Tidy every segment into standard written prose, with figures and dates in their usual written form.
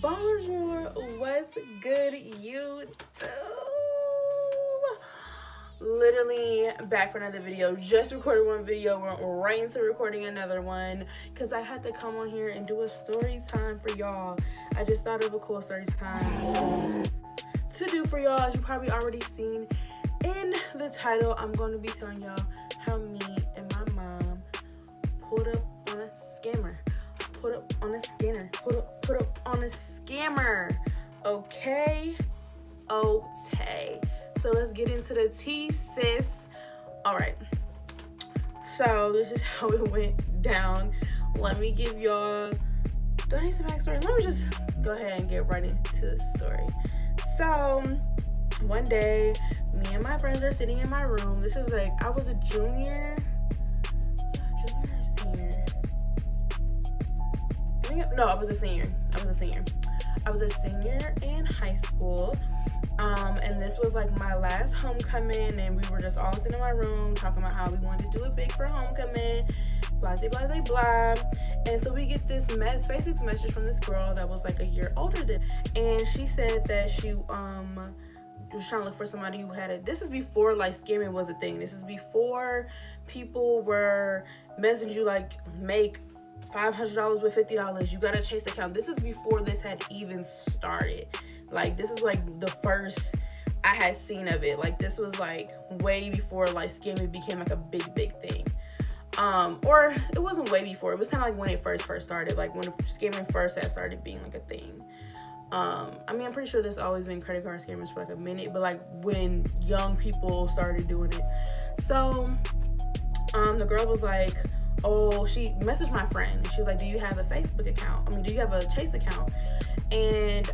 Bonjour, what's good, YouTube? Literally back for another video. Just recorded one video, went right into recording another one because I had to come on here and do a story time for y'all. I just thought of a cool story time to do for y'all. As you probably already seen in the title, I'm going to be telling y'all how me and my mom pulled up on a scammer. Put up on a scammer. Okay. So let's get into the tea, sis. All right. So this is how it went down. Let me give y'all. Do I need some backstory? Let me just go ahead and get right into the story. So one day, me and my friends are sitting in my room. This is like I was a junior. No, I was a senior in high school. And this was like my last homecoming, and we were just all sitting in my room talking about how we wanted to do it big for homecoming, blah, blah, blah, blah. And so we get this Facebook message from this girl that was like a year older than, and she said that she was trying to look for somebody who had it. This is before like scamming was a thing. This is before people were messaging you like, make $500 with $50, you got a Chase account. This is before this had even started. Like, this is like the first I had seen of it. Like, this was like way before like scamming became like a big thing. Or it wasn't way before. It was kind of like when it first started. Like when scamming first had started being like a thing. I mean, I'm pretty sure there's always been credit card scammers for like a minute, but like when young people started doing it. So, the girl was like, oh, she messaged my friend. She was like, do you have a Facebook account? I mean, do you have a Chase account? And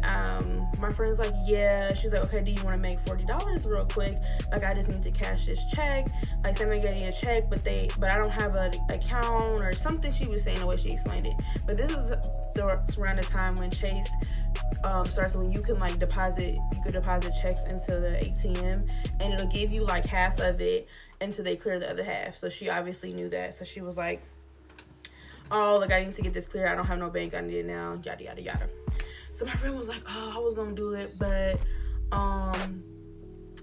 my friend's like, yeah. She's like, okay, do you want to make $40 real quick? Like, I just need to cash this check. Like, somebody getting a check, but I don't have an account or something. She was saying the way she explained it. But this is around the time when Chase starts, when you can like deposit checks into the ATM, and it'll give you like half of it until they clear the other half. So she obviously knew that. So she was like, oh, like, I need to get this clear. I don't have no bank. I need it now. Yada, yada, yada. So my friend was like, oh, I was going to do it, but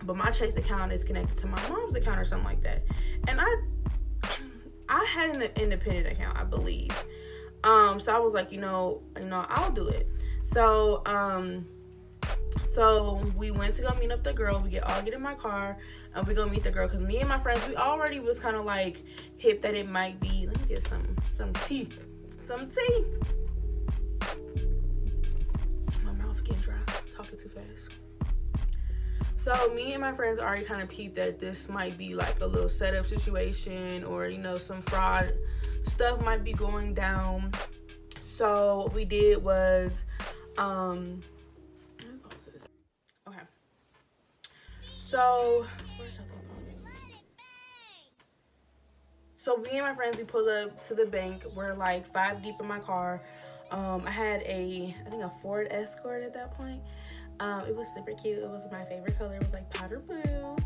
my Chase account is connected to my mom's account or something like that. And I had an independent account, I believe. So I was like, you know, I'll do it. So we went to go meet up the girl. We all get in my car and we go meet the girl, because me and my friends, we already was kind of like hip that it might be. Let me get some tea. My mouth getting dry. Talking too fast. So me and my friends already kind of peeped that this might be like a little setup situation, or some fraud stuff might be going down. So what we did was So me and my friends, we pull up to the bank. We're like 5 deep in my car. I had I think a Ford Escort at that point. It was super cute. It was my favorite color. It was like powder blue.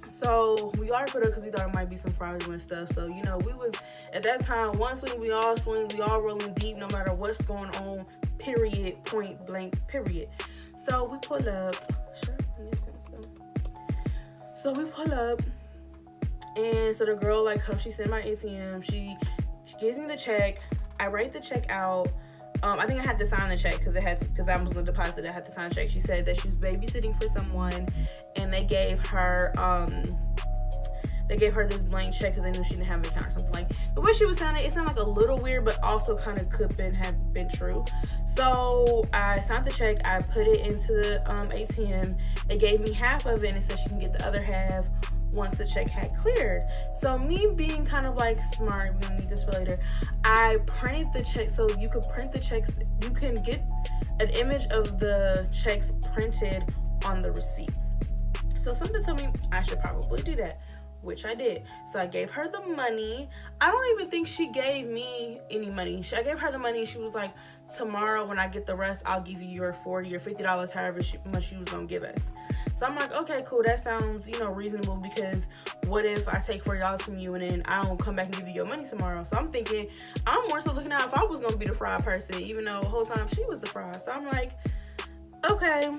So we all put up because we thought it might be some fraudulent stuff. So, we was, at that time, one swing, we all rolling deep no matter what's going on, period, point blank, period. So we pull up. So we pull up, and so the girl like comes, she's in my ATM, she gives me the check. I write the check out. I think I had to sign the check because I was gonna deposit it. I had to sign the check. She said that she was babysitting for someone, and they gave her this blank check because they knew she didn't have an account or something. Like, the way she was sounding, it sounded like a little weird, but also kind of could have been true. So I signed the check. I put it into the ATM. It gave me half of it, and it said she can get the other half once the check had cleared. So me being kind of like smart, we're gonna need this for later, I printed the check. So you could print the checks, you can get an image of the checks printed on the receipt. So something told me I should probably do that. which I did. So I gave her the money. I don't even think she gave me any money. I gave her the money. She was like, tomorrow when I get the rest, I'll give you your $40 or $50, however much she was gonna give us. So I'm like, okay, cool. That sounds, reasonable, because what if I take $40 from you and then I don't come back and give you your money tomorrow? So I'm thinking, I'm more so looking out if I was gonna be the fraud person, even though the whole time she was the fraud. So I'm like, okay,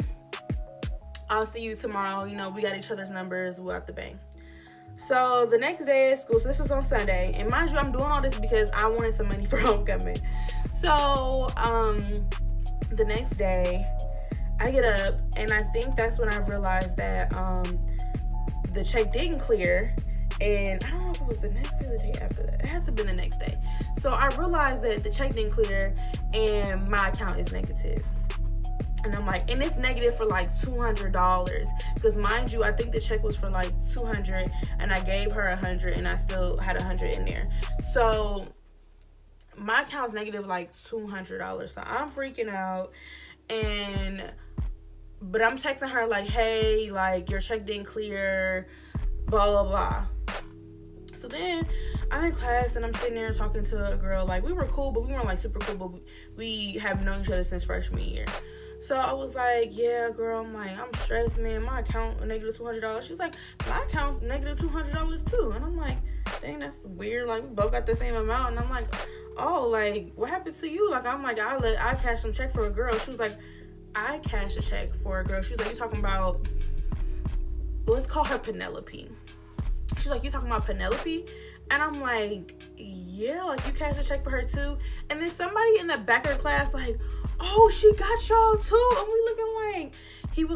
I'll see you tomorrow. We got each other's numbers. We'll have to bang. So the next day at school, so this was on Sunday, and mind you, I'm doing all this because I wanted some money for homecoming. So the next day, I get up, and I think that's when I realized that the check didn't clear. And I don't know if it was the next day or the day after that. It had to have been the next day. So I realized that the check didn't clear and my account is negative. And I'm like, and it's negative for like $200, because mind you, I think the check was for like $200, and I gave her $100, and I still had $100 in there. So my account's negative like $200. So I'm freaking out, but I'm texting her like, hey, like, your check didn't clear, blah blah blah. So then I'm in class and I'm sitting there talking to a girl. Like, we were cool, but we weren't like super cool, but we have known each other since freshman year. So I was like, yeah, girl, I'm like, I'm stressed, man. My account negative $200. She's like, my account negative $200 too. And I'm like, dang, that's weird. Like, we both got the same amount. And I'm like, oh, like, what happened to you? Like, I'm like, I cashed some check for a girl. She was like, I cashed a check for a girl. She was like, you talking about, let's call her Penelope. She's like, you talking about Penelope? And I'm like, yeah, like, you cashed a check for her too. And then somebody in the back of the class like, oh, she got y'all too. And we looking like,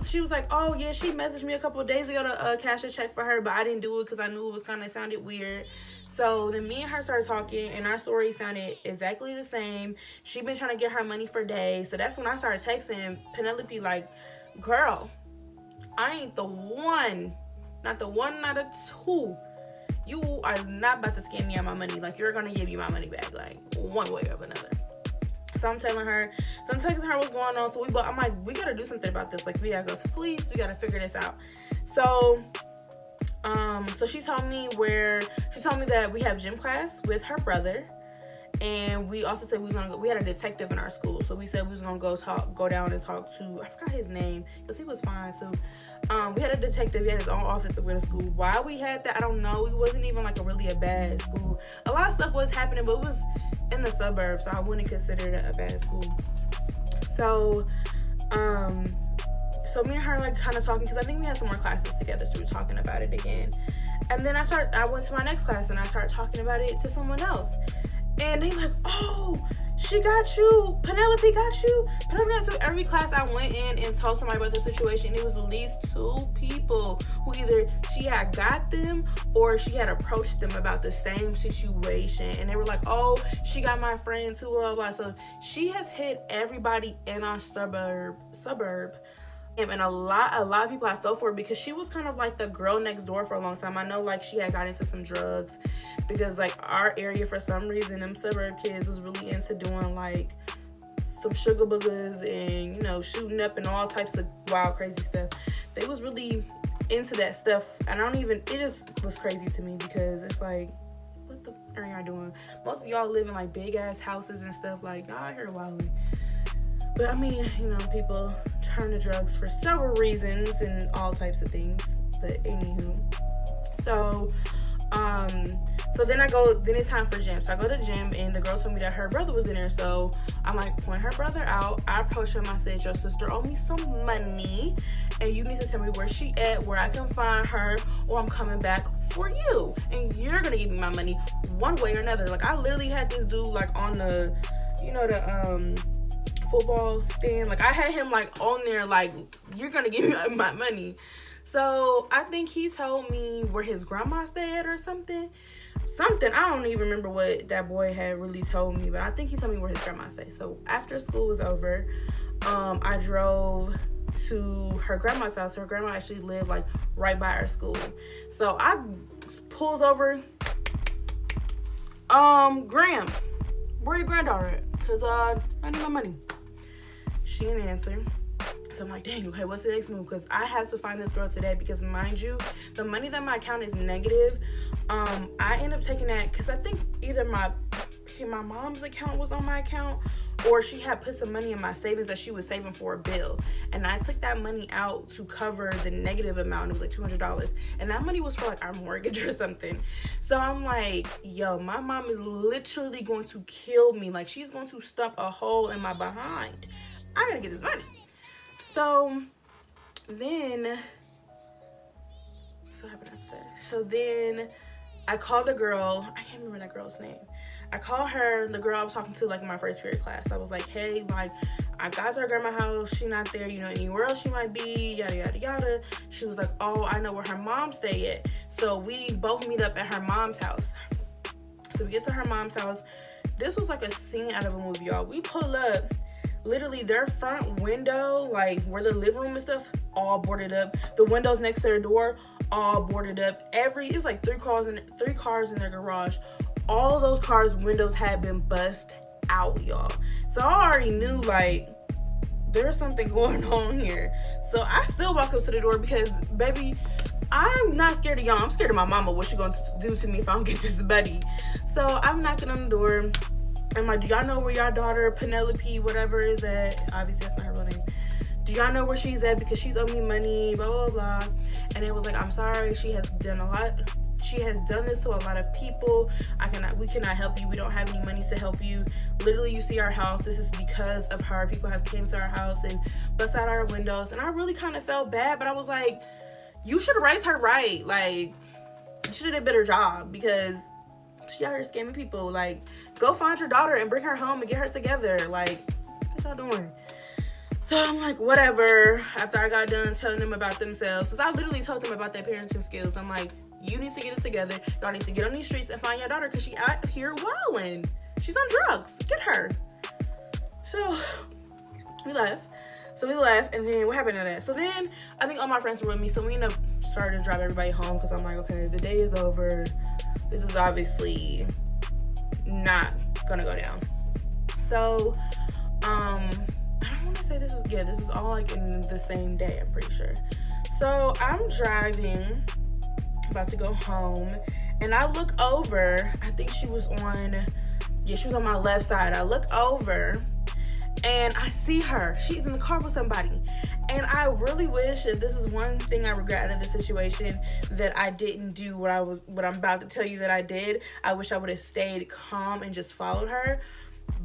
she was like, oh yeah, she messaged me a couple of days ago to cash a check for her, but I didn't do it because I knew it sounded weird. So then me and her started talking, and our story sounded exactly the same. She been trying to get her money for days. So that's when I started texting Penelope like, girl, I ain't the one, not the one, not the two. You are not about to scam me out my money. Like, you're gonna give me my money back, like, one way or another. So I'm telling her, so I'm texting her what's going on. So I'm like, we gotta do something about this. Like, we gotta go to police. We gotta figure this out. So she told me that we have gym class with her brother. And we also said we had a detective in our school. So we said we was gonna go down and talk to, I forgot his name, because he was fine too. We had a detective. He had his own office at the school. Why we had that, I don't know. It wasn't even like a bad school. A lot of stuff was happening, but it was in the suburbs, so I wouldn't consider it a bad school. So me and her like kind of talking, because I think we had some more classes together, so we were talking about it again. And then I went to my next class and I started talking about it to someone else. And they like, oh, she got you. Penelope got you. Penelope got you. Every class I went in and told somebody about the situation, it was at least 2 people who either she had got them or she had approached them about the same situation. And they were like, oh, she got my friend too, blah, blah. So she has hit everybody in our suburb. And a lot of people I felt for her, because she was kind of like the girl next door for a long time. I know like she had got into some drugs, because like our area, for some reason, them suburb kids was really into doing like some sugar boogers and, shooting up and all types of wild, crazy stuff. They was really into that stuff. And it just was crazy to me, because it's like, what the are y'all doing? Most of y'all live in like big ass houses and stuff. Like, y'all out here wilding. But I mean, people turn to drugs for several reasons and all types of things. But anywho, so then it's time for gym. So I go to gym, and the girl told me that her brother was in there. So I'm like, point her brother out. I approached him. I said, your sister owe me some money, and you need to tell me where she at, where I can find her, or I'm coming back for you. And you're gonna give me my money one way or another. Like, I literally had this dude like on the, football stand. Like, I had him like on there, like, you're gonna give me my money. So I think he told me where his grandma stayed or something. I don't even remember what that boy had really told me, but I think he told me where his grandma stayed. So after school was over, I drove to her grandma's house. Her grandma actually lived like right by our school. So I pulls over, Grams, where your granddaughter at? Cause I need my money. She didn't answer. So I'm like, dang, okay, what's the next move? Because I have to find this girl today, because mind you, the money that my account is negative. I end up taking that because I think either my mom's account was on my account, or she had put some money in my savings that she was saving for a bill, and I took that money out to cover the negative amount. It was like $200, and that money was for like our mortgage or something. So I'm like, yo, my mom is literally going to kill me. Like, she's going to stuff a hole in my behind. I gotta get this money. So then, so what happened after that? So then I called the girl. I can't remember that girl's name. I called her, the girl I was talking to, like, in my first period class. I was like, hey, like, I got to her grandma's house. She not there, you know, anywhere else she might be, yada, yada, yada. She was like, oh, I know where her mom stay at. So we both meet up at her mom's house. So we get to her mom's house. This was like a scene out of a movie, y'all. We pull up. Literally, their front window, like where the living room and stuff, all boarded up. The windows next to their door, all boarded up. It was like three cars in their garage. All of those cars' windows had been bust out, y'all. So I already knew, like, there's something going on here. So I still walk up to the door because, baby, I'm not scared of y'all. I'm scared of my mama, what she gonna do to me if I don't get this buddy. So I'm knocking on the door. I'm like, do y'all know where y'all daughter, Penelope, whatever is at? Obviously, that's not her real name. Do y'all know where she's at? Because she's owed me money, blah, blah, blah. And it was like, I'm sorry. She has done a lot. She has done this to a lot of people. We cannot help you. We don't have any money to help you. Literally, you see our house. This is because of her. People have came to our house and bust out our windows. And I really kind of felt bad, but I was like, you should have raised her right. Like, you should have did a better job, because she out here scamming people. Like, go find your daughter and bring her home and get her together. Like, what y'all doing? So I'm like, whatever. After I got done telling them about themselves, because I literally told them about their parenting skills. I'm like, you need to get it together. Y'all need to get on these streets and find your daughter, because she out here wilding. She's on drugs. Get her. So we left. And then what happened to that? So then I think all my friends were with me. So we ended up starting to drive everybody home, because I'm like, okay, the day is over. This is obviously not gonna go down. So I don't want to say this is all like in the same day, I'm pretty sure. So I'm driving, about to go home, and I look over. I think she was on my left side. I look over and I see her. She's in the car with somebody. And I really wish, that this is one thing I regret out of the situation, that I didn't do what I'm about to tell you that I did. I wish I would have stayed calm and just followed her,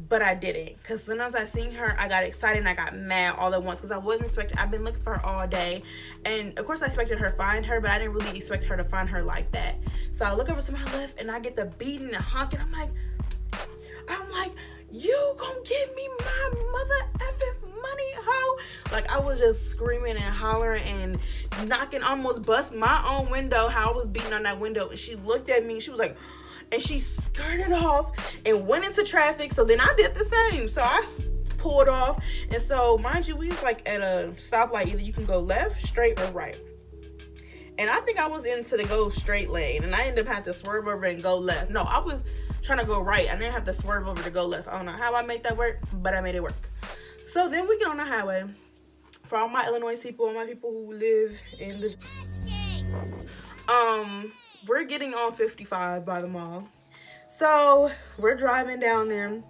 but I didn't. Because as soon as I seen her, I got excited and I got mad all at once, because I wasn't expecting. I've been looking for her all day, and of course I expected her to find her, but I didn't really expect her to find her like that. So I look over to my left and I get the beating and honking. I'm like, you gonna give me my mother effing money, hoe? Like, I was just screaming and hollering and knocking, almost bust my own window, how I was beating on that window. And she looked at me, she was like, and she skirted off and went into traffic. So then I did the same. So I pulled off. And so, mind you, we was like at a stoplight. Either you can go left, straight, or right. And I think I was into the go straight lane, and I ended up having to swerve over and go left. No, I was trying to go right. I didn't have to swerve over to go left. I don't know how I made that work, but I made it work. So then we get on the highway. For all my Illinois people, all my people who live in the we're getting on 55 by the mall. So we're driving down there.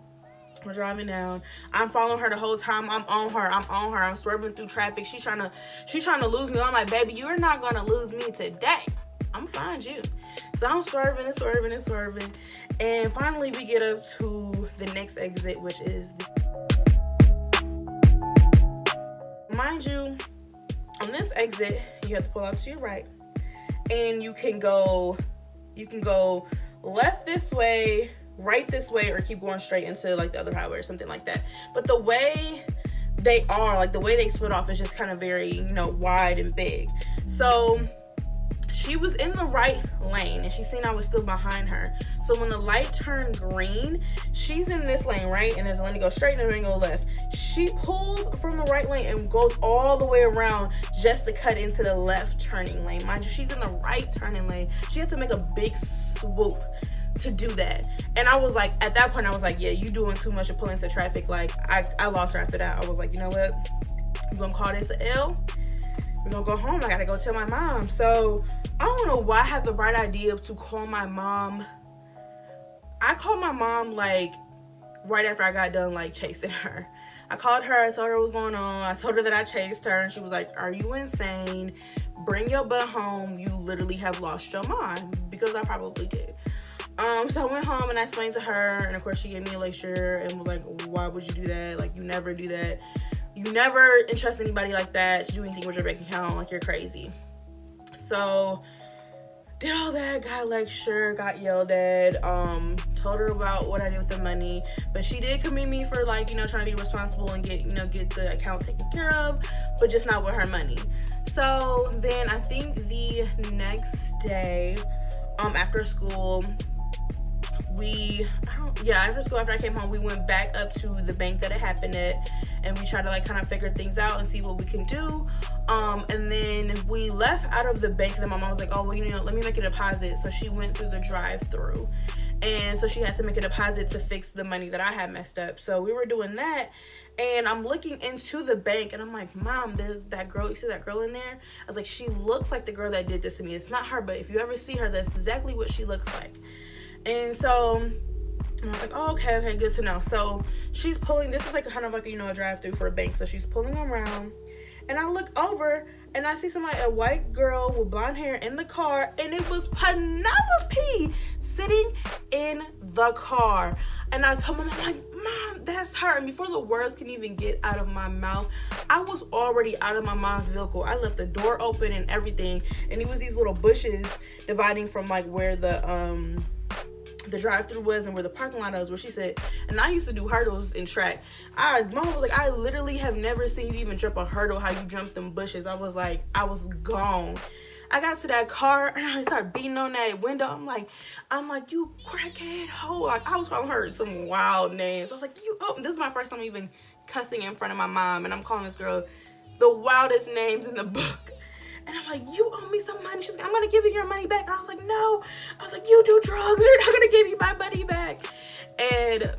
We're driving down. I'm following her the whole time. I'm on her. I'm swerving through traffic. She's trying to lose me. I'm like, baby, you're not gonna lose me today. I'm gonna find you. So I'm swerving. And finally we get up to the next exit, which is mind you, on this exit, you have to pull out to your right. And you can go left this way, right this way, or keep going straight into like the other highway or something like that. But the way they are, like the way they split off, is just kind of very, wide and big. So she was in the right lane and she seen I was still behind her. So when the light turned green, she's in this lane, right? And there's a lane to go straight and a lane to go left. She pulls from the right lane and goes all the way around just to cut into the left turning lane. Mind you, she's in the right turning lane. She had to make a big swoop to do that. And I was like, at that point, I was like, yeah, you doing too much to pull into traffic. Like, I lost her after that. I was like, you know what? I'm gonna call this an L. We're gonna go home. I gotta go tell my mom. So I don't know why I had the right idea to call my mom. I called my mom like right after I got done like chasing her. I called her, I told her what was going on. I told her that I chased her, and she was like, are you insane? Bring your butt home. You literally have lost your mind, because I probably did. So I went home and I explained to her, and of course she gave me a lecture and was like, why would you do that? Like, you never do that. You never entrust anybody like that to do anything with your bank account. Like, you're crazy. So did all that, got a lecture, got yelled at, told her about what I did with the money, but she did commend me for, like, you know, trying to be responsible and get the account taken care of, but just not with her money. So then I think the next day, after school, after I came home, we went back up to the bank that it happened at, and we tried to like kind of figure things out and see what we can do. And then we left out of the bank, and then my mom was like, oh, well, you know, let me make a deposit. So she went through the drive-through, and so she had to make a deposit to fix the money that I had messed up. So we were doing that, and I'm looking into the bank, and I'm like, Mom, there's that girl. You see that girl in there? I was like, she looks like the girl that did this to me. It's not her, but if you ever see her, that's exactly what she looks like. And so I was like, oh, okay, good to know. So she's pulling, this is like kind of like, you know, a drive-through for a bank. So she's pulling around, and I look over and I see somebody, a white girl with blonde hair in the car, and it was Penelope sitting in the car. And I told Mom, I'm like, Mom, that's her. And before the words can even get out of my mouth, I was already out of my mom's vehicle. I left the door open and everything, and it was these little bushes dividing from like where the drive-through was and where the parking lot was, where she said, and I used to do hurdles in track. Mom was like, I literally have never seen you even jump a hurdle how you jumped them bushes. I was like, I was gone. I got to that car and I started beating on that window. I'm like, you crackhead hoe. Like, I was calling her some wild names. I was like, this is my first time even cussing in front of my mom, and I'm calling this girl the wildest names in the book. And I'm like, you owe me some money. She's like, I'm going to give you your money back. And I was like, no. I was like, you do drugs. You're not going to give me my money back. And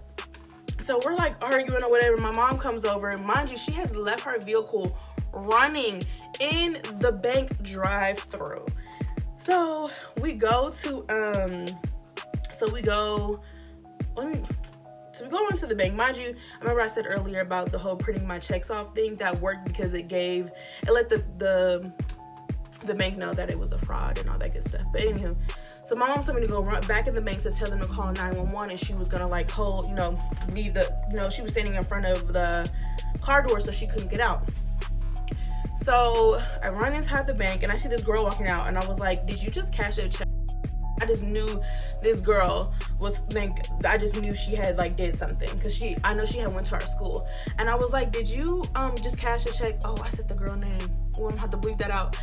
so we're like arguing or whatever. My mom comes over. And mind you, she has left her vehicle running in the bank drive-through. So we go to, we go into the bank. Mind you, I remember I said earlier about the whole printing my checks off thing. That worked because it let the bank know that it was a fraud and all that good stuff. But anywho, so my mom told me to go run back in the bank to tell them to call 911, and she was gonna like she was standing in front of the car door so she couldn't get out. So I run inside the bank and I see this girl walking out, and I was like, did you just cash a check? I just knew this girl I just knew she had like did something, because I know she had went to our school. And I was like, did you just cash a check? Oh, I said the girl name. Oh, I'm gonna have to bleep that out.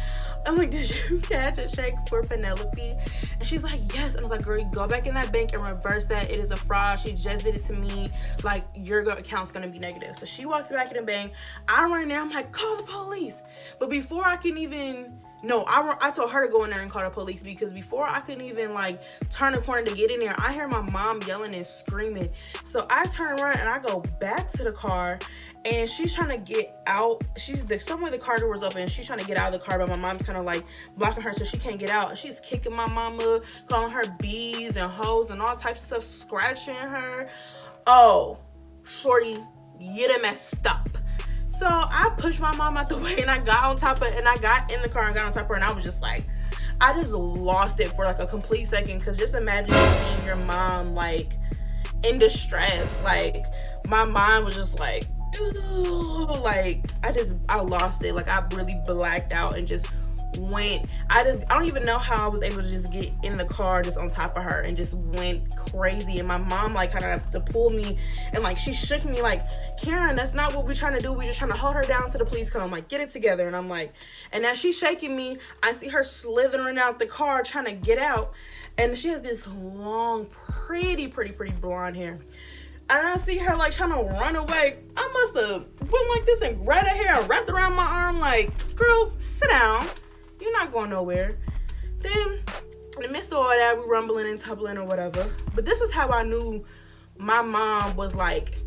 I'm like, did you cash a check for Penelope? And she's like, yes. And I was like, girl, go back in that bank and reverse that. It is a fraud. She just did it to me. Like, your account's gonna be negative. So she walks back in the bank. I run in there. I'm like, call the police. But before I can even... No, I told her to go in there and call the police, because before I couldn't even like turn the corner to get in there, I hear my mom yelling and screaming. So I turn around and I go back to the car, and she's trying to get out. Somewhere the car door was open, and she's trying to get out of the car, but my mom's kind of like blocking her so she can't get out. And she's kicking my mama, calling her bees and hoes and all types of stuff, scratching her. Oh, shorty, you done messed up. So I pushed my mom out the way, and I got in the car and got on top of her, and I was just like, I just lost it for like a complete second, because just imagine seeing your mom like in distress. Like, my mind was just like, like I lost it. Like, I really blacked out and just went. I don't even know how I was able to just get in the car just on top of her and just went crazy. And my mom like kind of had to pull me, and like she shook me like, Karen, that's not what we're trying to do. We're just trying to hold her down till the police come. Like, get it together. And I'm like, and as she's shaking me, I see her slithering out the car trying to get out, and she has this long, pretty blonde hair. And I see her like trying to run away. I must have went like this and grabbed her hair and wrapped around my arm like, girl, sit down. You're not going nowhere. Then, in the midst of all that, we rumbling and tumbling or whatever. But this is how I knew my mom was like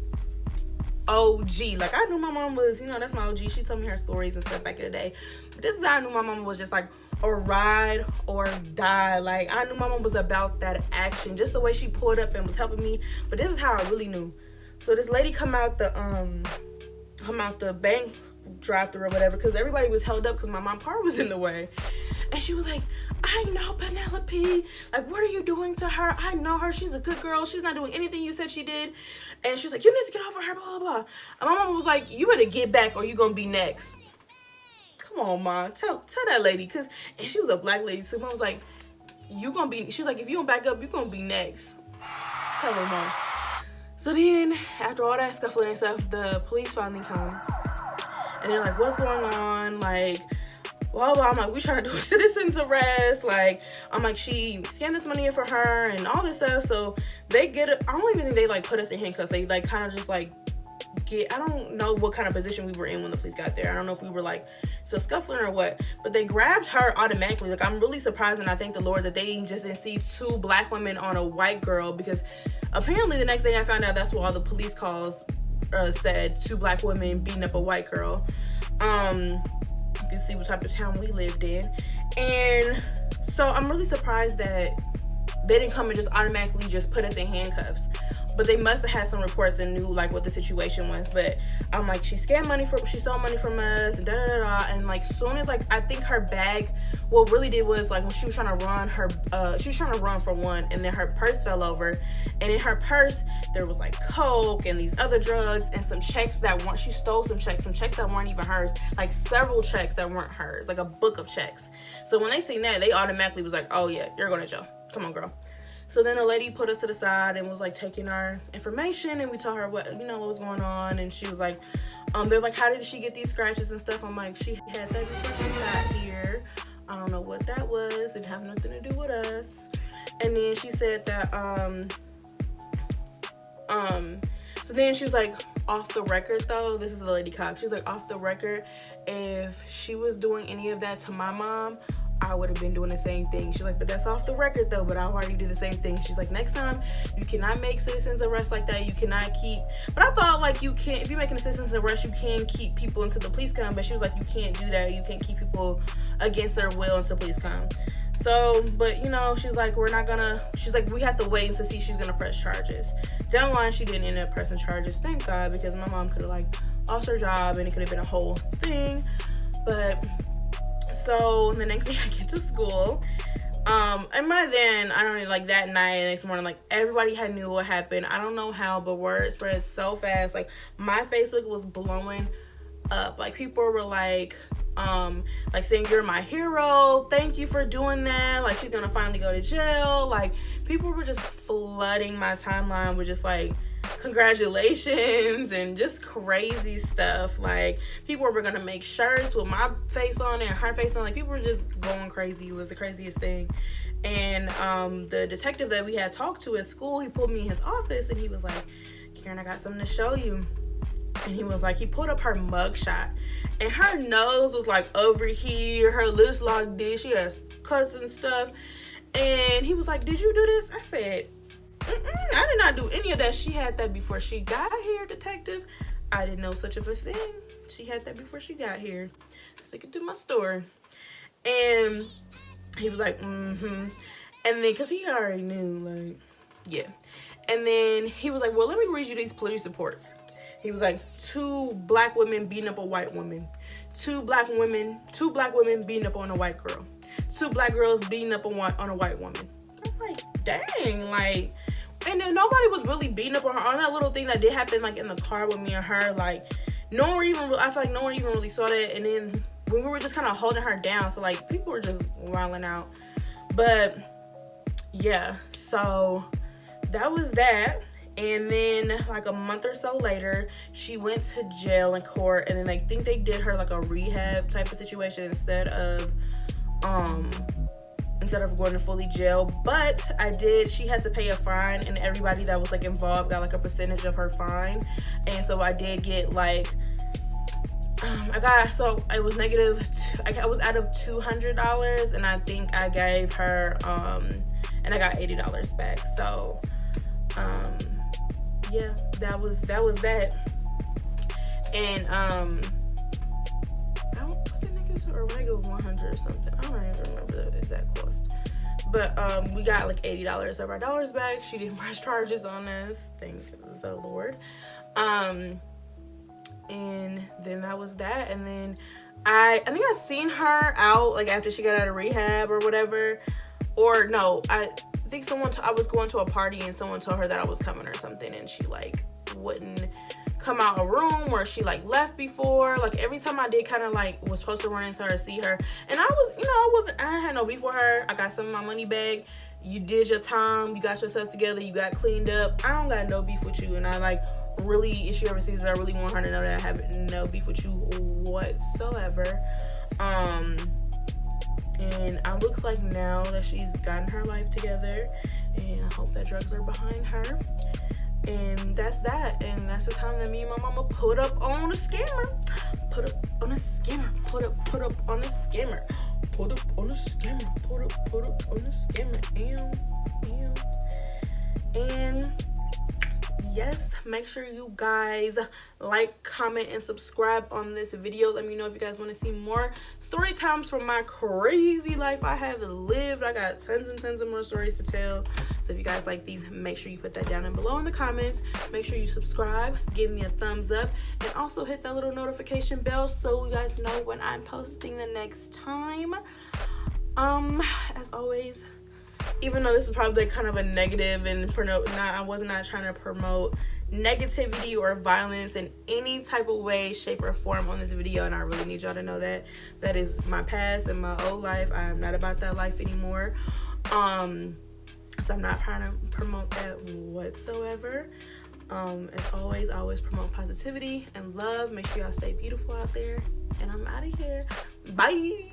OG. Like, I knew my mom was, that's my OG. She told me her stories and stuff back in the day. But this is how I knew my mom was just like a ride or die. Like, I knew my mom was about that action. Just the way she pulled up and was helping me. But this is how I really knew. So this lady come out the bank drive-thru or whatever, because everybody was held up because my mom's car was in the way. And she was like, I know Penelope. Like, what are you doing to her? I know her. She's a good girl. She's not doing anything you said she did. And she's like, you need to get off of her, blah, blah, blah. And my mom was like, you better get back or you gonna be next. Come on, Mom. Tell that lady. And she was a black lady, so Mom was like, she's like, if you don't back up, you're gonna be next. Tell her, Mom. So then, after all that scuffling and stuff, the police finally come. And they're like, what's going on? Like, blah, blah. I'm like, we trying to do a citizen's arrest. Like, I'm like, she scanned this money in for her and all this stuff. So they get it. I don't even think they, like, put us in handcuffs. They, like, kind of just, like, I don't know what kind of position we were in when the police got there. I don't know if we were, like, still scuffling or what. But they grabbed her automatically. Like, I'm really surprised, and I thank the Lord that they just didn't see 2 black women on a white girl, because apparently the next day I found out that's what all the police calls said, 2 black women beating up a white girl. You can see what type of town we lived in. And so I'm really surprised that they didn't come and just automatically just put us in handcuffs. But they must have had some reports and knew, like, what the situation was. But I'm like, she stole money from us, and da-da-da-da. And, like, soon as, like, I think her bag, what really did was, like, when she was trying to run, she was trying to run for one, and then her purse fell over. And in her purse, there was, like, coke and these other drugs and some checks she stole some checks that weren't even hers. Like, several checks that weren't hers, like a book of checks. So when they seen that, they automatically was like, oh, yeah, you're going to jail. Come on, girl. So then a lady put us to the side and was like taking our information, and we told her what was going on. And she was like, they're like, how did she get these scratches and stuff? I'm like, she had that before she got here. I don't know what that was. It didn't have nothing to do with us. And then she said that, so then she was like, off the record though, this is the lady cop. She was like, off the record, if she was doing any of that to my mom, I would have been doing the same thing. She's like, but that's off the record though, but I already did the same thing. She's like, next time you cannot make citizens arrests like that. You cannot keep, but I thought, like, you can't, if you're making a citizens arrest, you can keep people until the police come. But she was like, you can't do that. You can't keep people against their will until police come. So, but she's like, she's like, we have to wait to see she's gonna press charges. Down the line, she didn't end up pressing charges, thank God, because my mom could have, like, lost her job and it could have been a whole thing. But so the next day I get to school, and by then, I don't know, like, that night, next morning, like, everybody had knew what happened. I don't know how, but word spread so fast. Like, my Facebook was blowing up. Like, people were like saying, you're my hero, thank you for doing that, like, she's gonna finally go to jail. Like, people were just flooding my timeline with just, like, congratulations and just crazy stuff. Like, people were gonna make shirts with my face on it and her face on. Like, people were just going crazy. It was the craziest thing. And the detective that we had talked to at school, he pulled me in his office and he was like, Karen, I got something to show you. And he was like, he pulled up her mugshot, and her nose was like over here, her lips like this, she has cuts and stuff. And he was like, did you do this? I said, I did not do any of that. She had that before she got here, detective. I didn't know such of a thing. She had that before she got here. Stick it to my story. And he was like, And then, because he already knew, like, yeah. And then he was like, well, let me read you these police reports. He was like, 2 black women beating up a white woman. 2 black women beating up on a white girl. 2 black girls beating up on a white woman. I'm like, dang, like, and then nobody was really beating up on her. On that little thing that did happen, like, in the car with me and her, like, I feel like no one even really saw that. And then when we were just kind of holding her down, so, like, people were just wilding out. But yeah, so that was that. And then, like, a month or so later, she went to jail in court, and then I think they did her, like, a rehab type of situation instead of going to fully jail. But she had to pay a fine, and everybody that was, like, involved got, like, a percentage of her fine. And so I did get, like, it was negative, I was out of $200, and I think I gave her, and I got $80 back. So, yeah, that was that. And what's it niggas or regular 100 or something? I don't even remember the exact cost. But we got like $80 of our dollars back. She didn't press charges on us, thank the Lord. And then that was that. And then I think I seen her out like after she got out of rehab or whatever. Or no, I think I was going to a party and someone told her that I was coming or something, and she like wouldn't come out a room, or she like left before. Like every time I did kind of like was supposed to run into her, see her, and I had no beef with her. I got some of my money back. You did your time, you got yourself together, you got cleaned up. I don't got no beef with you, and I like really, if she ever sees it, I really want her to know that I have no beef with you whatsoever. And it looks like now that she's gotten her life together, and I hope that drugs are behind her. And that's that. And that's the time that me and my mama put up on a scammer. Put up on a scammer. Put up on a scammer. Put up on a scammer. Put up on a scammer. And yes, make sure you guys like, comment, and subscribe on this video. Let me know if you guys want to see more story times from my crazy life I have lived. I got tons and tons of more stories to tell. So if you guys like these, make sure you put that down below in the comments. Make sure you subscribe, give me a thumbs up, and also hit that little notification bell so you guys know when I'm posting the next time. As always, even though this is probably kind of a negative and I was not trying to promote negativity or violence in any type of way, shape, or form on this video, and I really need y'all to know that that is my past and my old life. I am not about that life anymore. So I'm not trying to promote that whatsoever. As always, I always promote positivity and love. Make sure y'all stay beautiful out there, and I'm out of here. Bye.